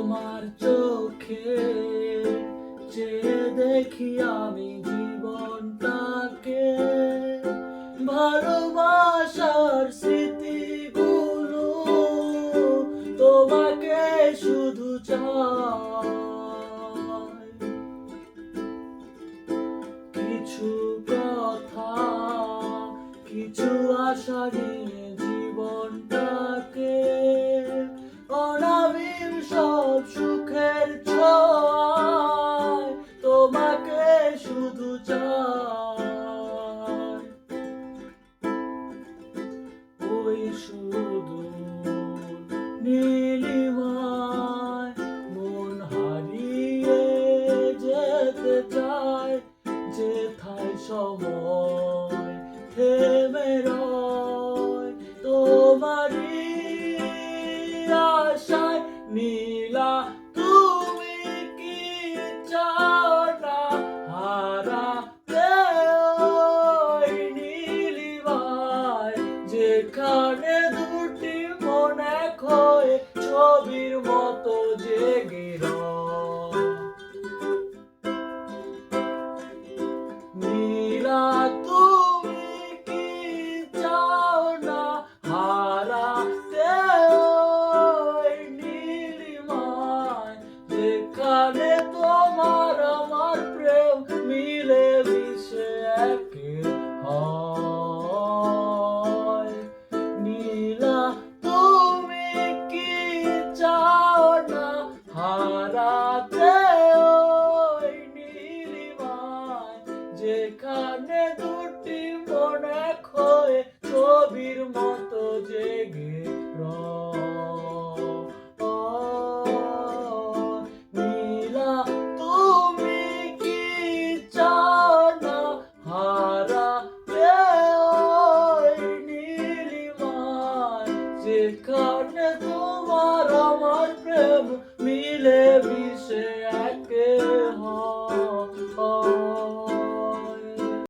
তোমার চোখে চেয়ে দেখি আমি জীবনটাকে, ভালোবাসার স্মৃতিগুলো তোমাকে শুধু চাই। কিছু কথা, কিছু আশা নিয়ে জীবনটাকে, অনাবিল সব সুখের ছোঁয়ায় তোমাকে শুধু চাই। ওই শুধু নীলিমায় মন হারিয়ে যেতে চায়, যেথায় সময় থেমে রয় তোমারই আশায়। নীলা তুমি কি চাও না হারাতে ওই নীলিমায়, যেখানে দুটি মন এক হয়ে ছবির মতো জেগে রয়। নীলা তুমি কি চাও না হারাতে ওই নীলিমায়, যেখানে তোমার আমার প্রেম মিলে মিশে এক হয়। নীলা তুমি কি চাও না হারাতে ওই নীলিমায়, যেখানে দুটি মন এক হয়ে ছবির মতো জেগে রয়। নীলা তুমি কি চাও না হারাতে ওই নীলিমায়, যেখানে